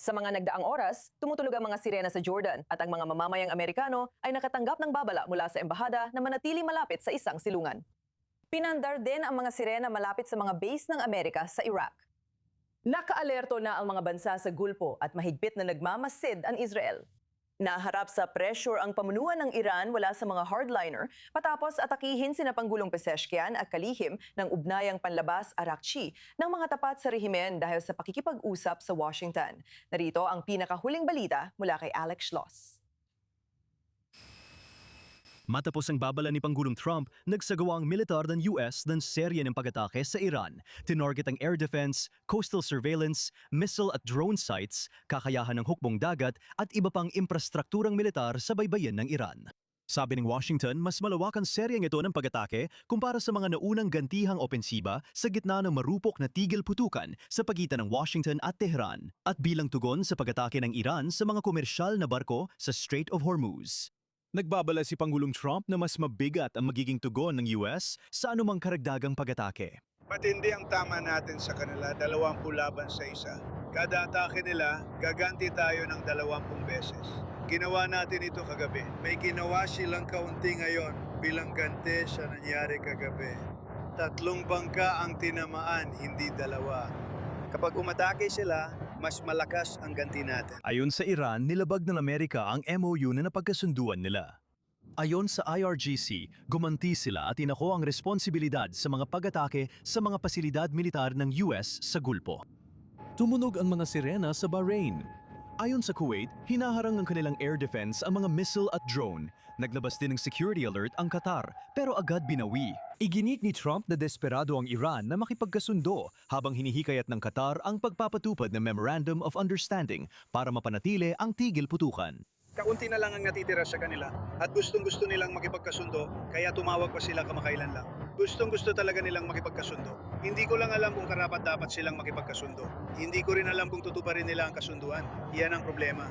Sa mga nagdaang oras, tumutulog ang mga sirena sa Jordan at ang mga mamamayang Amerikano ay nakatanggap ng babala mula sa embahada na manatiling malapit sa isang silungan. Pinandar din ang mga sirena malapit sa mga base ng Amerika sa Iraq. Nakaalerto na ang mga bansa sa Gulpo at mahigpit na nagmamasid ang Israel. Naharap sa pressure ang pamunuan ng Iran mula sa mga hardliner patapos atakihin sina Pangulong Pezeshkian at kalihim ng ugnayang panlabas Arakci ng mga tapat sa rehimen dahil sa pakikipag-usap sa Washington. Narito ang pinakahuling balita mula kay Alex Schloss. Matapos ang babala ni Pangulong Trump, nagsagawa ang militar ng US ng serye ng pag-atake sa Iran. Tinorget ang air defense, coastal surveillance, missile at drone sites, kakayahan ng hukbong dagat at iba pang infrastrukturang militar sa baybayin ng Iran. Sabi ng Washington, mas malawak ang seryeng ito ng pag-atake kumpara sa mga naunang gantihang opensiba sa gitna ng marupok na tigil putukan sa pagitan ng Washington at Tehran at bilang tugon sa pag-atake ng Iran sa mga komersyal na barko sa Strait of Hormuz. Nagbabala si Pangulong Trump na mas mabigat ang magiging tugon ng US sa anumang karagdagang pag-atake. Matindi ang tama natin sa kanila, 20 laban sa isa. Kada atake nila, gaganti tayo ng 20 beses. Ginawa natin ito kagabi. May ginawa silang kaunti ngayon bilang ganti sa nangyari kagabi. 3 bangka ang tinamaan, hindi 2. Kapag umatake sila, mas malakas ang ganti natin. Ayon sa Iran, nilabag ng Amerika ang MOU na napagkasunduan nila. Ayon sa IRGC, gumanti sila at inako ang responsibilidad sa mga pag-atake sa mga pasilidad militar ng US sa Gulpo. Tumunog ang mga sirena sa Bahrain. Ayon sa Kuwait, hinaharang ng kanilang air defense ang mga missile at drone. Naglabas din ng security alert ang Qatar, pero agad binawi. Iginik ni Trump na desperado ang Iran na makipagkasundo habang hinihikayat ng Qatar ang pagpapatupad ng Memorandum of Understanding para mapanatili ang tigil putukan. Kaunti na lang ang natitira sa kanila at gustong-gusto nilang makipagkasundo, kaya tumawag pa sila kamakailan lang. Gustong-gusto talaga nilang makipagkasundo. Hindi ko lang alam kung karapat-dapat silang makipagkasundo. Hindi ko rin alam kung tutuparin nila ang kasunduan. Iyan ang problema.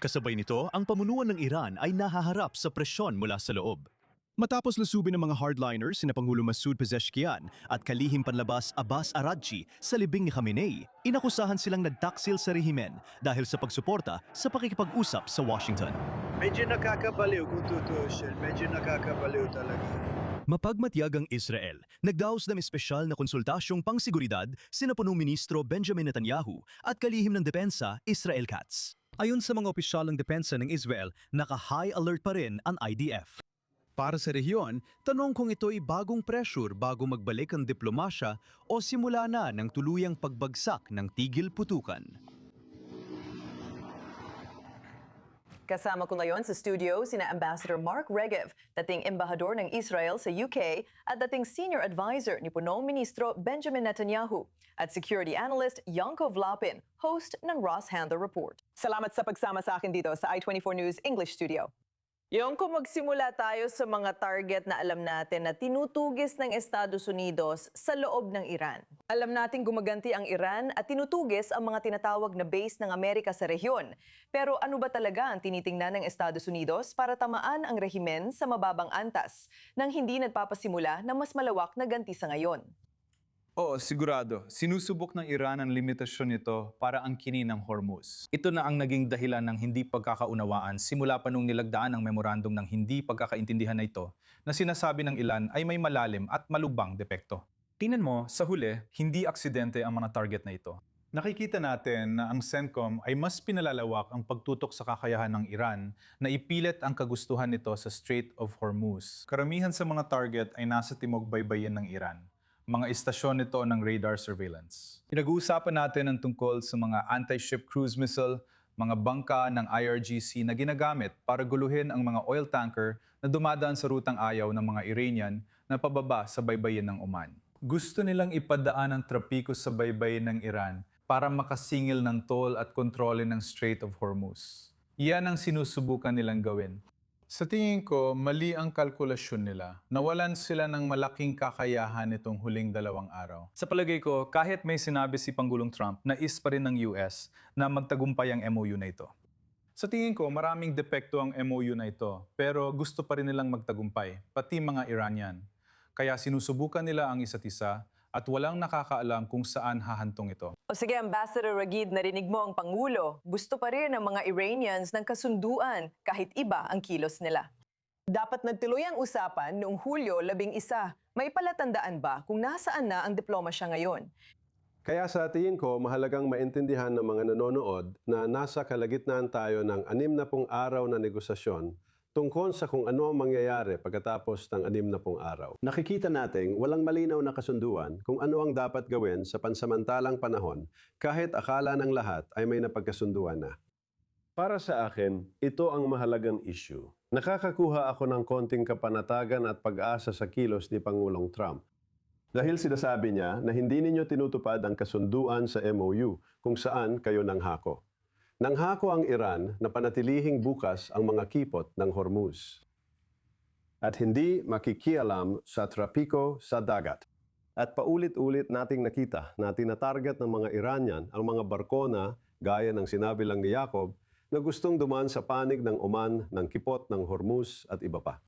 Kasabay nito, ang pamunuan ng Iran ay nahaharap sa presyon mula sa loob. Matapos lusubin ng mga hardliners sina Pangulong Masoud Pezeshkian at kalihim panlabas Abbas Araghchi sa libing ni Khamenei, inakusahan silang nagtaksil sa rehimen dahil sa pagsuporta sa pakikipag-usap sa Washington. Medyo nakakabaliw kung tutuusin. Medyo nakakabaliw talaga. Mapagmatyag ang Israel, nagdaos ng espesyal na konsultasyong pangsiguridad sina Punong Ministro Benjamin Netanyahu at kalihim ng depensa Israel Katz. Ayon sa mga opisyal ng depensa ng Israel, naka-high alert pa rin ang IDF. Para sa rehiyon, tanong kung ito'y bagong pressure bago magbalik ang diplomasya o simula na ng tuluyang pagbagsak ng tigil putukan. Kasama ko ngayon sa studio sina Ambassador Mark Regev, dating embahador ng Israel sa UK at dating senior advisor ni Punong Ministro Benjamin Netanyahu at security analyst Yankov Lapin, host ng Ross Handler Report. Salamat sa pagsama sa akin dito sa I24 News English Studio. Yongko, magsimula tayo sa mga target na alam natin na tinutugis ng Estados Unidos sa loob ng Iran. Alam natin gumaganti ang Iran at tinutugis ang mga tinatawag na base ng Amerika sa rehiyon. Pero ano ba talaga ang tinitingnan ng Estados Unidos para tamaan ang rehimen sa mababang antas nang hindi nagpapasimula ng mas malawak na ganti sa ngayon? Oo, sigurado. Sinusubok ng Iran ang limitasyon nito para angkinin ang Hormuz. Ito na ang naging dahilan ng hindi pagkakaunawaan simula pa nung nilagdaan ang memorandum ng hindi pagkakaintindihan na ito na sinasabi ng ilan ay may malalim at malubhang depekto. Tingnan mo, sa huli, hindi aksidente ang mga target na ito. Nakikita natin na ang CENTCOM ay mas pinalalawak ang pagtutok sa kakayahan ng Iran na ipilit ang kagustuhan nito sa Strait of Hormuz. Karamihan sa mga target ay nasa timog baybayin ng Iran. Mga istasyon nito ng radar surveillance. Pinag-uusapan natin ang tungkol sa mga anti-ship cruise missile, mga bangka ng IRGC na ginagamit para guluhin ang mga oil tanker na dumadaan sa rutang ayaw ng mga Iranian na pababa sa baybayin ng Oman. Gusto nilang ipadaan ang trapiko sa baybayin ng Iran para makasingil ng toll at kontrole ng Strait of Hormuz. Iyan ang sinusubukan nilang gawin. Sa tingin ko, mali ang kalkulasyon nila. Nawalan sila ng malaking kakayahan nitong huling 2 araw. Sa palagay ko, kahit may sinabi si Pangulong Trump na pa rin ng US na magtagumpay ang MOU na ito. Sa tingin ko, maraming depekto ang MOU na ito, pero gusto pa rin nilang magtagumpay, pati mga Iranian. Kaya sinusubukan nila ang isa't isa at walang nakakaalam kung saan hahantong ito. O sige, Ambassador Ragid, narinig mo ang Pangulo. Gusto pa rin ng mga Iranians ng kasunduan kahit iba ang kilos nila. Dapat nagtuloy ang usapan noong Hulyo 11. May palatandaan ba kung nasaan na ang diplomasya ngayon? Kaya sa tingin ko, mahalagang maintindihan ng mga nanonood na nasa kalagitnaan tayo ng 60 araw na negosasyon tungkol sa kung ano ang mangyayari pagkatapos ng 60 araw. Nakikita nating walang malinaw na kasunduan kung ano ang dapat gawin sa pansamantalang panahon kahit akala ng lahat ay may napagkasunduan na. Para sa akin, ito ang mahalagang issue. Nakakakuha ako ng konting kapanatagan at pag-asa sa kilos ni Pangulong Trump. Dahil sinasabi niya na hindi ninyo tinutupad ang kasunduan sa MOU kung saan kayo nanghako. Nanghako ang Iran na panatilihing bukas ang mga kipot ng Hormuz at hindi makikialam sa trapiko sa dagat. At paulit-ulit nating nakita na tinatarget ng mga Iranian ang mga barko na, gaya ng sinabi lang ni Jacob, na gustong dumaan sa panig ng Oman, ng kipot ng Hormuz at iba pa.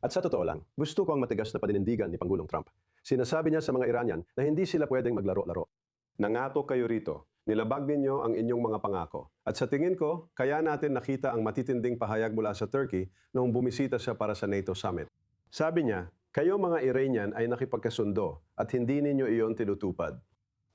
At sa totoo lang, gusto ko ang matigas na paninindigan ni Pangulong Trump. Sinasabi niya sa mga Iranian na hindi sila pwedeng maglaro-laro. Nangato kayo rito. Nilabag ninyo ang inyong mga pangako. At sa tingin ko, kaya natin nakita ang matitinding pahayag mula sa Turkey noong bumisita siya para sa NATO Summit. Sabi niya, kayo mga Iranian ay nakipagkasundo at hindi ninyo iyon tinutupad.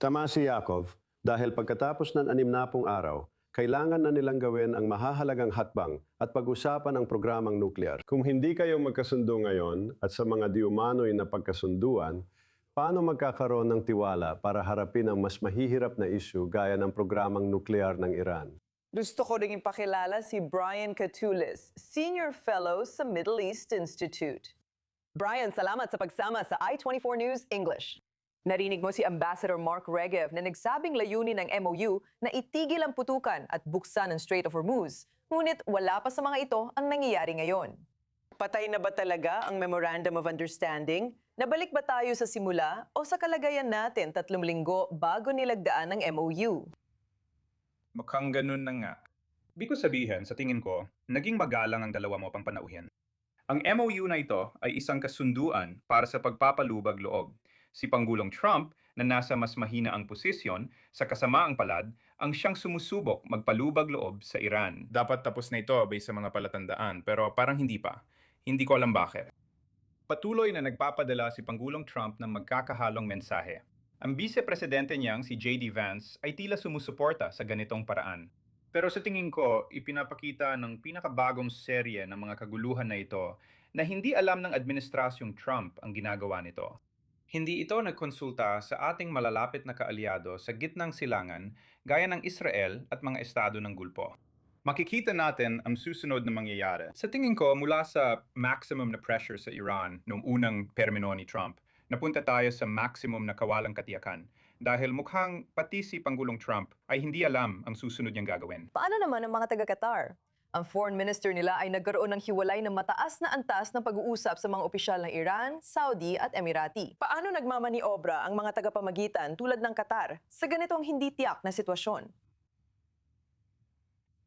Tama si Yakov, dahil pagkatapos ng 60 araw, kailangan na nilang gawin ang mahahalagang hakbang at pag-usapan ang programang nuklear. Kung hindi kayo magkasundo ngayon at sa mga diumanoy na pagkasunduan, paano magkakaroon ng tiwala para harapin ang mas mahihirap na issue gaya ng programang nuklear ng Iran? Gusto ko ring ipakilala si Brian Katulis, Senior Fellow sa Middle East Institute. Brian, salamat sa pagsama sa I-24 News English. Narinig mo si Ambassador Mark Regev na nagsabing layunin ng MOU na itigil ang putukan at buksan ang Strait of Hormuz. Ngunit wala pa sa mga ito ang nangyayari ngayon. Patay na ba talaga ang Memorandum of Understanding? Nabalik ba tayo sa simula o sa kalagayan natin 3 linggo bago nilagdaan ng MOU? Mukhang ganun na nga. Ibig ko sabihin, sa tingin ko, naging magalang ang dalawa mo pang panauhin. Ang MOU na ito ay isang kasunduan para sa pagpapalubag loob. Si Pangulong Trump, na nasa mas mahina ang posisyon, sa kasamaang palad, ang siyang sumusubok magpalubag loob sa Iran. Dapat tapos na ito based sa mga palatandaan, pero parang hindi pa. Hindi ko alam bakit. Patuloy na nagpapadala si Pangulong Trump ng magkakahalong mensahe. Ang vice-presidente niyang si J.D. Vance ay tila sumusuporta sa ganitong paraan. Pero sa tingin ko, ipinapakita ng pinakabagong serye ng mga kaguluhan na ito na hindi alam ng administrasyong Trump ang ginagawa nito. Hindi ito nagkonsulta sa ating malalapit na kaalyado sa gitnang silangan gaya ng Israel at mga estado ng Gulpo. Makikita natin ang susunod na mangyayari. Sa tingin ko, mula sa maximum na pressure sa Iran noong unang termino ni Trump, napunta tayo sa maximum na kawalang katiyakan dahil mukhang pati si Pangulong Trump ay hindi alam ang susunod niyang gagawin. Paano naman ang mga taga-Qatar? Ang foreign minister nila ay nagkaroon ng hiwalay ng mataas na antas ng pag-uusap sa mga opisyal ng Iran, Saudi at Emirati. Paano nagmamaniobra ang mga tagapamagitan tulad ng Qatar sa ganitong hindi tiyak na sitwasyon?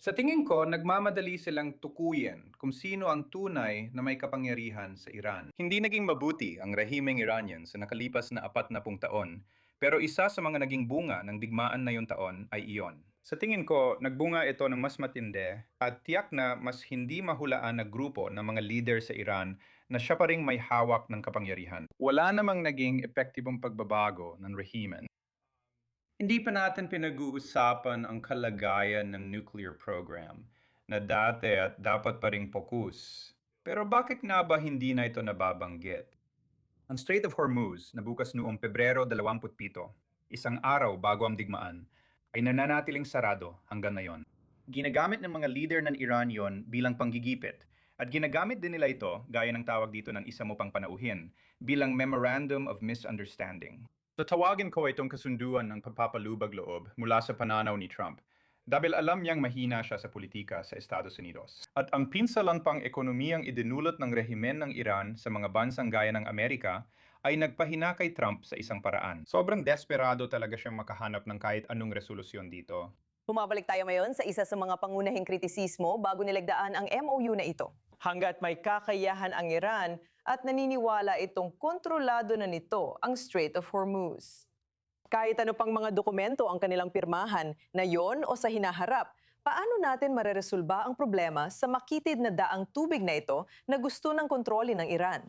Sa tingin ko, nagmamadali silang tukuyin kung sino ang tunay na may kapangyarihan sa Iran. Hindi naging mabuti ang rehimeng Iranian sa nakalipas na 40 taon, pero isa sa mga naging bunga ng digmaan na yung taon ay iyon. Sa tingin ko, nagbunga ito ng mas matindi at tiyak na mas hindi mahulaan na grupo ng mga leader sa Iran na siya pa ring may hawak ng kapangyarihan. Wala namang naging epektibong pagbabago ng rehimen. Hindi pa natin pinag-uusapan ang kalagayan ng nuclear program na dati at dapat pa ring focus. Pero bakit nga ba hindi na ito nababanggit? Ang Strait of Hormuz na bukas noong Pebrero 27, isang araw bago ang digmaan, ay nananatiling sarado hanggang ngayon. Ginagamit ng mga leader ng Iran yon bilang panggigipit at ginagamit din nila ito, gaya ng tawag dito ng isa mo pang panauhin, bilang Memorandum of Misunderstanding. Tatawagin ko itong kasunduan ng pagpapalubag loob mula sa pananaw ni Trump dahil alam niyang mahina siya sa politika sa Estados Unidos. At ang pinsalang pang ekonomiyang idinulot ng rehimen ng Iran sa mga bansang gaya ng Amerika ay nagpahina kay Trump sa isang paraan. Sobrang desperado talaga siyang makahanap ng kahit anong resolusyon dito. Bumabalik tayo ngayon sa isa sa mga pangunahing kritisismo bago nilagdaan ang MOU na ito. hanggat may kakayahan ang Iran at naniniwala itong kontrolado na nito ang Strait of Hormuz. Kahit ano pang mga dokumento ang kanilang pirmahan, na yon o sa hinaharap, paano natin mareresolba ang problema sa makitid na daang tubig na ito na gusto ng kontrolin ng Iran?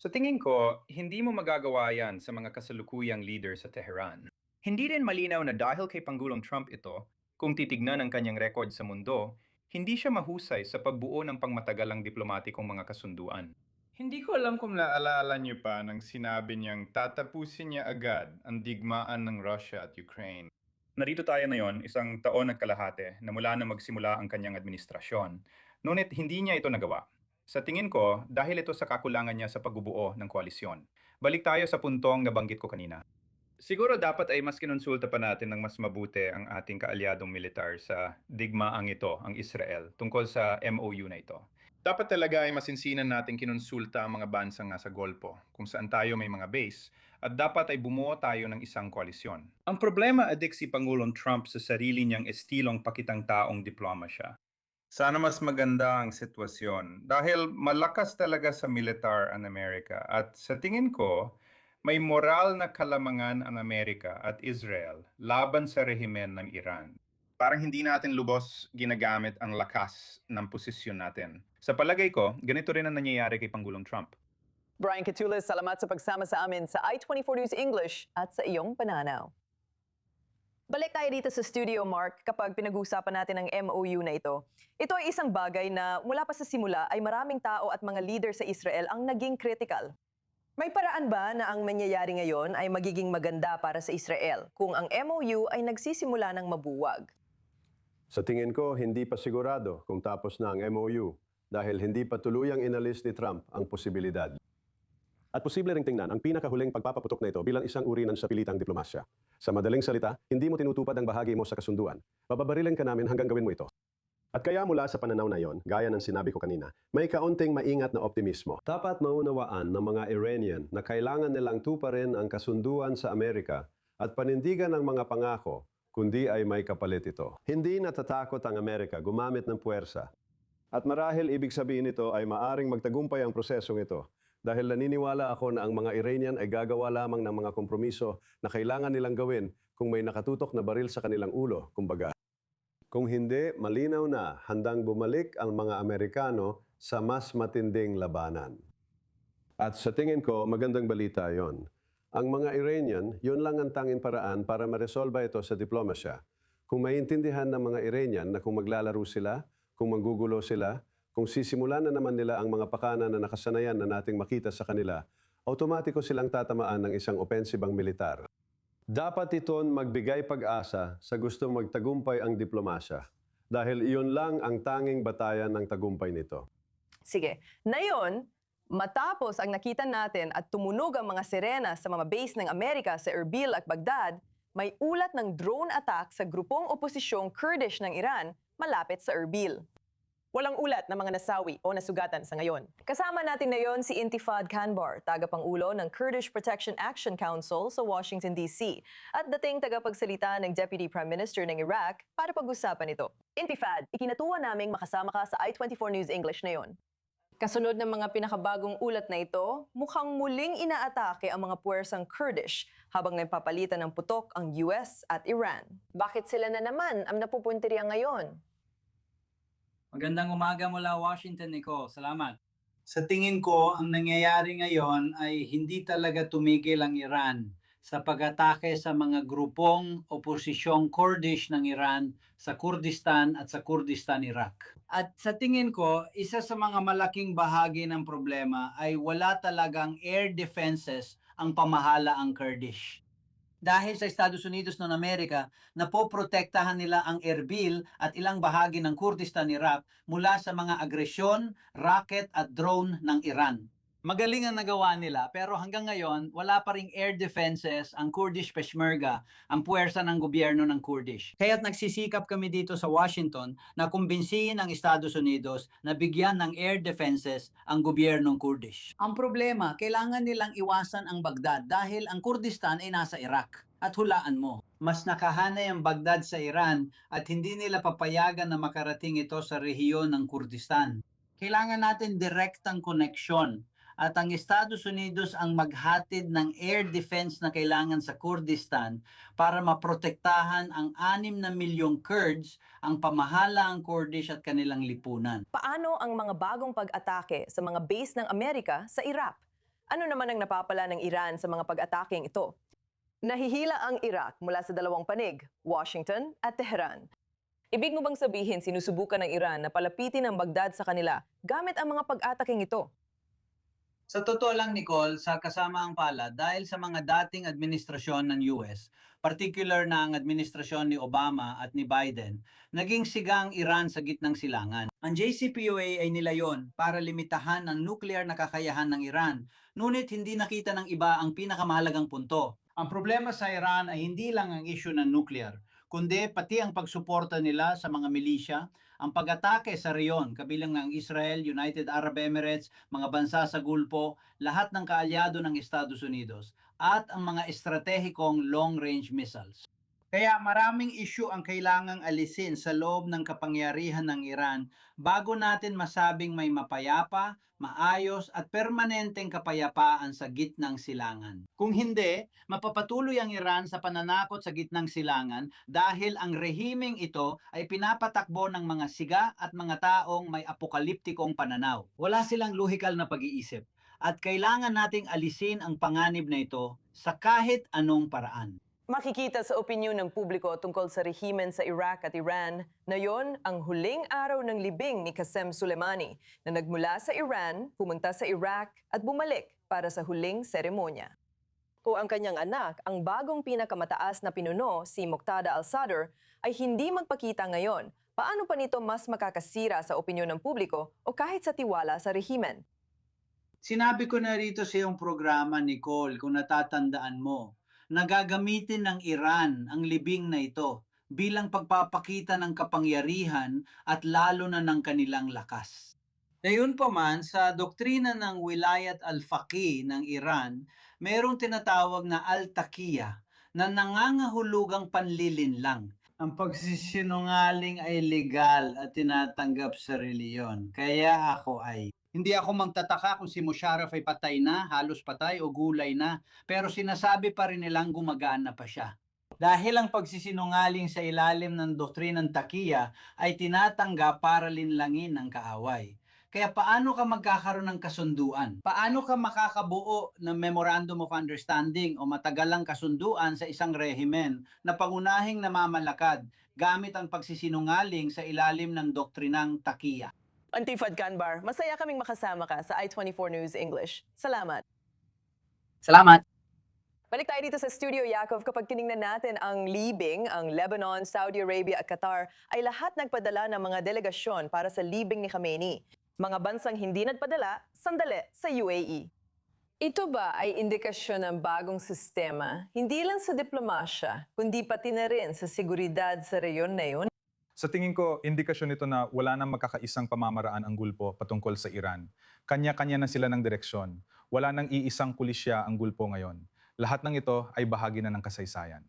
Sa tingin ko, hindi mo magagawa yan sa mga kasalukuyang leader sa Tehran. Hindi rin malinaw na dahil kay Pangulong Trump ito, kung titignan ang kanyang record sa mundo, hindi siya mahusay sa pagbuo ng pangmatagalang diplomatikong mga kasunduan. Hindi ko alam kung naalala niyo pa nang sinabi niyang tatapusin niya agad ang digmaan ng Russia at Ukraine. Narito tayo ngayon, isang taon at kalahati na mula na magsimula ang kanyang administrasyon. Ngunit hindi niya ito nagawa. Sa tingin ko, dahil ito sa kakulangan niya sa pagbubuo ng koalisyon. Balik tayo sa puntong nabanggit ko kanina. Siguro dapat ay mas kinonsulta pa natin ng mas mabuti ang ating kaalyadong militar sa digmaang ito, ang Israel, tungkol sa MOU na ito. Dapat talaga ay masinsinan natin kinonsulta ang mga bansang nasa Golpo, kung saan tayo may mga base, at dapat ay bumuo tayo ng isang koalisyon. Ang problema, adik si Pangulong Trump sa sarili niyang estilong pakitang taong diplomasya. Sana mas maganda ang sitwasyon dahil malakas talaga sa militar ang Amerika at sa tingin ko, may moral na kalamangan ang Amerika at Israel laban sa rehimen ng Iran. Parang hindi natin lubos ginagamit ang lakas ng posisyon natin. Sa palagay ko, ganito rin ang nangyayari kay Pangulong Trump. Brian Catules, salamat sa pagsama sa amin sa I-24 News English at sa iyong pananaw. Balik tayo dito sa studio, Mark, kapag pinag-uusapan natin ang MOU na ito. Ito ay isang bagay na mula pa sa simula ay maraming tao at mga leader sa Israel ang naging critical. May paraan ba na ang mangyayari ngayon ay magiging maganda para sa Israel kung ang MOU ay nagsisimula ng mabuwag? Sa tingin ko, hindi pa sigurado kung tapos na ang MOU dahil hindi pa tuluyang inalis ni Trump ang posibilidad. At posible ring tingnan ang pinakahuling pagpapaputok na ito bilang isang uri ng sapilitang diplomasya. Sa madaling salita, hindi mo tinutupad ang bahagi mo sa kasunduan. Bababarilin ka namin hanggang gawin mo ito. At kaya mula sa pananaw na yon, gaya ng sinabi ko kanina, may kaunting maingat na optimismo. Dapat maunawaan ng mga Iranian na kailangan nilang tuparin ang kasunduan sa Amerika at panindigan ang mga pangako, kundi ay may kapalit ito. Hindi natatakot ang Amerika gumamit ng puwersa. At marahil ibig sabihin nito ay maaring magtagumpay ang prosesong ito dahil naniniwala ako na ang mga Iranian ay gagawa lamang ng mga kompromiso na kailangan nilang gawin kung may nakatutok na baril sa kanilang ulo, kumbaga. Kung hindi, malinaw na handang bumalik ang mga Amerikano sa mas matinding labanan. At sa tingin ko, magandang balita yon. Ang mga Iranian, yun lang ang tanging paraan para maresolba ito sa diplomasya. Kung maintindihan ng mga Iranian na kung maglalaro sila, kung manggugulo sila, kung sisimulan na naman nila ang mga pakana na nakasanayan na nating makita sa kanila, automatiko silang tatamaan ng isang opensibang militar. Dapat iton magbigay pag-asa sa gustong magtagumpay ang diplomasya dahil iyon lang ang tanging batayan ng tagumpay nito. Sige, ngayon, matapos ang nakita natin at tumunog ang mga sirena sa mga base ng Amerika sa Erbil at Baghdad, may ulat ng drone attack sa grupong oposisyong Kurdish ng Iran malapit sa Erbil. Walang ulat ng mga nasawi o nasugatan sa ngayon. Kasama natin ngayon si Intifad Kanbar, tagapangulo ng Kurdish Protection Action Council sa Washington, D.C. at dating tagapagsalita ng Deputy Prime Minister ng Iraq para pag-usapan ito. Intifad, ikinatuwa naming makasama ka sa I-24 News English na yon. Kasunod ng mga pinakabagong ulat na ito, mukhang muling inaatake ang mga puwersang Kurdish habang nagpapalitan ng putok ang US at Iran. Bakit sila na naman ang napupuntirya ngayon? Magandang umaga mula Washington, Nico. Salamat. Sa tingin ko, ang nangyayari ngayon ay hindi talaga tumigil ang Iran sa pag-atake sa mga grupong oposisyong Kurdish ng Iran sa Kurdistan at sa Kurdistan, Iraq. At sa tingin ko, isa sa mga malaking bahagi ng problema ay wala talagang air defenses ang pamahala ang Kurdish. Dahil sa Estados Unidos ng Amerika, napoprotektahan nila ang Erbil at ilang bahagi ng Kurdistan, Iraq mula sa mga agresyon, rocket at drone ng Iran. Magaling ang nagawa nila pero hanggang ngayon wala pa ring air defenses ang Kurdish Peshmerga, ang puwersa ng gobyerno ng Kurdish. Kaya't nagsisikap kami dito sa Washington na kumbinsihin ang Estados Unidos na bigyan ng air defenses ang gobyernong Kurdish. Ang problema, kailangan nilang iwasan ang Baghdad dahil ang Kurdistan ay nasa Iraq. At hulaan mo, mas nakahanay ang Baghdad sa Iran at hindi nila papayagan na makarating ito sa rehiyon ng Kurdistan. Kailangan natin direktang koneksyon. At ang Estados Unidos ang maghatid ng air defense na kailangan sa Kurdistan para maprotektahan ang 6 na milyong Kurds, ang pamahalaang Kurdish at kanilang lipunan. Paano ang mga bagong pag-atake sa mga base ng Amerika sa Iraq? Ano naman ang napapala ng Iran sa mga pag-ataking ito? Nahihila ang Iraq mula sa dalawang panig, Washington at Tehran. Ibig mo bang sabihin sinusubukan ng Iran na palapitin ang Baghdad sa kanila gamit ang mga pag-ataking ito? Sa totoo lang, Nicole, sa kasamaang palad, dahil sa mga dating administrasyon ng US, particular na ang administrasyon ni Obama at ni Biden, naging sigang Iran sa gitnang silangan. Ang JCPOA ay nilayon para limitahan ang nuclear na kakayahan ng Iran, ngunit hindi nakita ng iba ang pinakamahalagang punto. Ang problema sa Iran ay hindi lang ang issue ng nuclear, kundi pati ang pagsuporta nila sa mga milisya, ang pag-atake sa reyon, kabilang ng Israel, United Arab Emirates, mga bansa sa Gulpo, lahat ng kaalyado ng Estados Unidos, at ang mga estratehikong long-range missiles. Kaya maraming issue ang kailangang alisin sa loob ng kapangyarihan ng Iran bago natin masabing may mapayapa, maayos at permanenteng kapayapaan sa gitnang silangan. Kung hindi, mapapatuloy ang Iran sa pananakot sa gitnang silangan dahil ang rehimeng ito ay pinapatakbo ng mga siga at mga taong may apokaliptikong pananaw. Wala silang lohikal na pag-iisip at kailangan nating alisin ang panganib na ito sa kahit anong paraan. Makikita sa opinyon ng publiko tungkol sa rehimen sa Iraq at Iran na yon ang huling araw ng libing ni Qasem Soleimani na nagmula sa Iran, pumunta sa Iraq at bumalik para sa huling seremonya. O ang kanyang anak, ang bagong pinakamataas na pinuno, si Muqtada al-Sadr, ay hindi magpakita ngayon. Paano pa nito mas makakasira sa opinyon ng publiko o kahit sa tiwala sa rehimen? Sinabi ko na rito sa iyong programa, Nicole, kung natatandaan mo, na gagamitin ng Iran ang libing na ito bilang pagpapakita ng kapangyarihan at lalo na ng kanilang lakas. Gayunpaman, sa doktrina ng Wilayat al-Faqih ng Iran, mayroong tinatawag na al-Taqiyya na nangangahulugang panlilinlang. Ang pagsisinungaling ay legal at tinatanggap sa reliyon. Kaya ako ay hindi ako magtataka kung si Musharraf ay patay na, halos patay o gulay na, pero sinasabi pa rin nilang gumagana pa siya. Dahil ang pagsisinungaling sa ilalim ng doktrinang Taqiyya ay tinatanggap para linlangin ng kaaway. Kaya paano ka magkakaroon ng kasunduan? Paano ka makakabuo ng Memorandum of Understanding o matagalang kasunduan sa isang rehimen na pangunahing namamalakad gamit ang pagsisinungaling sa ilalim ng doktrinang Taqiyya? Antifad Kanbar, masaya kaming makasama ka sa I24 News English. Salamat. Salamat. Balik tayo dito sa Studio Yakov. Kapag tiningnan natin ang libing, ang Lebanon, Saudi Arabia at Qatar ay lahat nagpadala ng mga delegasyon para sa libing ni Khamenei. Mga bansang hindi nagpadala, sandali sa UAE. Ito ba ay indikasyon ng bagong sistema, hindi lang sa diplomasya, kundi pati na rin sa seguridad sa reyon na yun? Sa tingin ko, indikasyon nito na wala nang magkakaisang pamamaraan ang Gulpo patungkol sa Iran. Kanya-kanya na sila ng direksyon. Wala nang iisang pulisya ang Gulpo ngayon. Lahat ng ito ay bahagi na ng kasaysayan.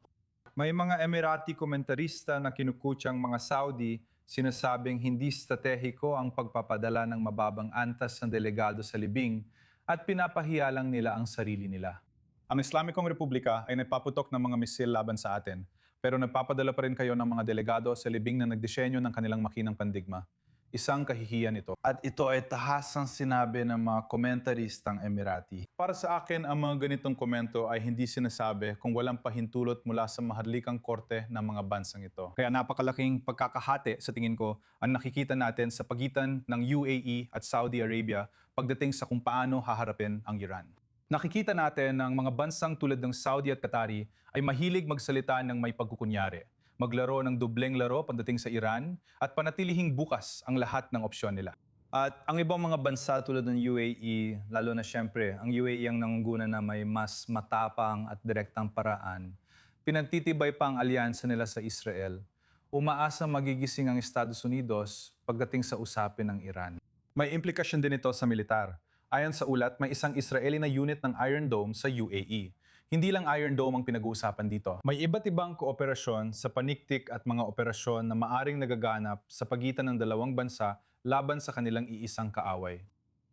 May mga Emirati komentarista na kinukutsang mga Saudi sinasabing hindi estratehiko ang pagpapadala ng mababang antas ng delegado sa libing at pinapahiya lang nila ang sarili nila. Ang Islamikong Republika ay nagpaputok ng mga misil laban sa atin, pero nagpapadala pa rin kayo ng mga delegado sa libing na nagdisenyo ng kanilang makinang pandigma. Isang kahihiyan ito. At ito ay tahasang sinabi ng mga komentaristang Emirati. Para sa akin, ang mga ganitong komento ay hindi sinasabi kung walang pahintulot mula sa maharlikang korte ng mga bansang ito. Kaya napakalaking pagkakahati sa tingin ko ang nakikita natin sa pagitan ng UAE at Saudi Arabia pagdating sa kung paano haharapin ang Iran. Nakikita natin ng mga bansang tulad ng Saudi at Qatari ay mahilig magsalita ng may pagkukunyari, maglaro ng dubleng laro pagdating sa Iran at panatilihing bukas ang lahat ng opsyon nila. At ang ibang mga bansa tulad ng UAE, lalo na syempre, ang UAE ang nangunguna na may mas matapang at direktang paraan, pinagtitibay pa ang alyansa nila sa Israel, umaasa magigising ang Estados Unidos pagdating sa usapin ng Iran. May implikasyon din ito sa militar. Ayon sa ulat, may isang Israeli na unit ng Iron Dome sa UAE. Hindi lang Iron Dome ang pinag-uusapan dito. May iba't ibang kooperasyon sa paniktik at mga operasyon na maaring nagaganap sa pagitan ng dalawang bansa laban sa kanilang iisang kaaway.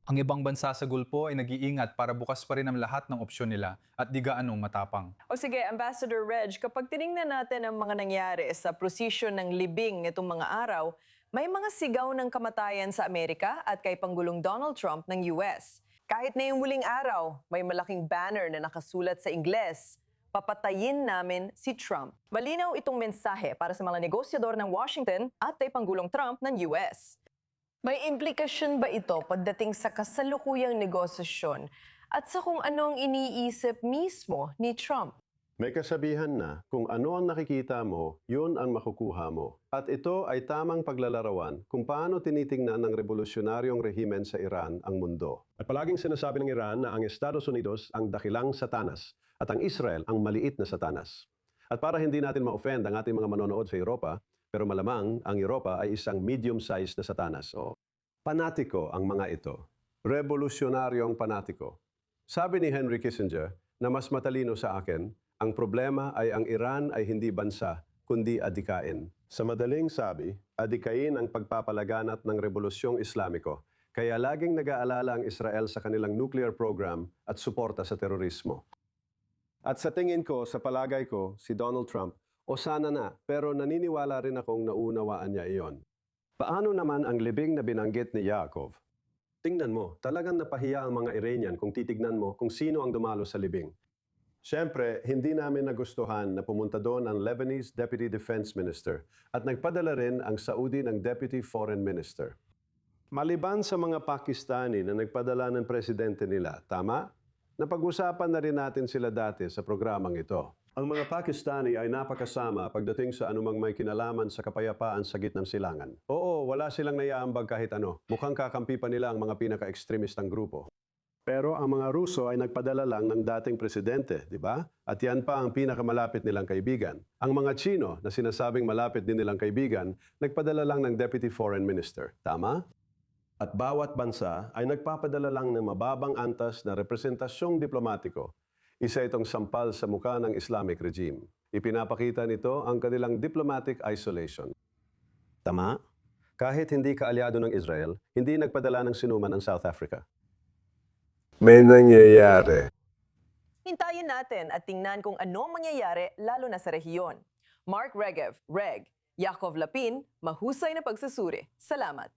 Ang ibang bansa sa Gulpo ay nag-iingat para bukas pa rin ang lahat ng opsyon nila at di gaanong matapang. O sige, Ambassador Reg, kapag tiningnan natin ang mga nangyari sa prosesyon ng libing nitong mga araw, may mga sigaw ng kamatayan sa Amerika at kay Pangulong Donald Trump ng US. Kahit na yung huling araw, may malaking banner na nakasulat sa Ingles, "Papatayin namin si Trump." Malinaw itong mensahe para sa mga negosyador ng Washington at kay Pangulong Trump ng US. May implikasyon ba ito pagdating sa kasalukuyang negosasyon at sa kung ano ang iniisip mismo ni Trump? May kasabihan na kung ano ang nakikita mo, yun ang makukuha mo. At ito ay tamang paglalarawan kung paano tinitingnan ng revolusyonaryong rehimen sa Iran ang mundo. At palaging sinasabi ng Iran na ang Estados Unidos ang dakilang satanas at ang Israel ang maliit na satanas. At para hindi natin ma-offend ang ating mga manonood sa Europa, pero malamang ang Europa ay isang medium-sized na satanas. O panatiko ang mga ito. Revolusyonaryong panatiko. Sabi ni Henry Kissinger na mas matalino sa akin, ang problema ay ang Iran ay hindi bansa, kundi adikain. Sa madaling sabi, adikain ang pagpapalaganap ng Rebolusyong Islamiko, kaya laging nag-aalala ang Israel sa kanilang nuclear program at suporta sa terorismo. At sa tingin ko, sa palagay ko, si Donald Trump, o sana na, pero naniniwala rin akong naunawaan niya iyon. Paano naman ang libing na binanggit ni Yaakov? Tingnan mo, talagang napahiya ang mga Iranian kung titignan mo kung sino ang dumalo sa libing. Siyempre, hindi namin nagustuhan na pumunta doon ang Lebanese Deputy Defense Minister at nagpadala rin ang Saudi ng Deputy Foreign Minister. Maliban sa mga Pakistani na nagpadala ng presidente nila, tama? Napag-usapan na rin natin sila dati sa programang ito. Ang mga Pakistani ay napakasama pagdating sa anumang may kinalaman sa kapayapaan sa gitnang silangan. Oo, wala silang naiaambag kahit ano. Mukhang kakampi pa nila ang mga pinaka-ekstremistang grupo. Pero ang mga Ruso ay nagpadala lang ng dating presidente, di ba? At yan pa ang pinakamalapit nilang kaibigan. Ang mga Chino na sinasabing malapit din nilang kaibigan, nagpadala lang ng Deputy Foreign Minister. Tama? At bawat bansa ay nagpapadala lang ng mababang antas na representasyong diplomatiko. Isa itong sampal sa mukha ng Islamic regime. Ipinapakita nito ang kanilang diplomatic isolation. Tama? Kahit hindi kaalyado ng Israel, hindi nagpadala ng sinuman ang South Africa. May nangyayari. Hintayin natin at tingnan kung ano mangyayari lalo na sa rehiyon. Mark Regev, Reg, Yakov Lapin, mahusay na pagsusuri. Salamat.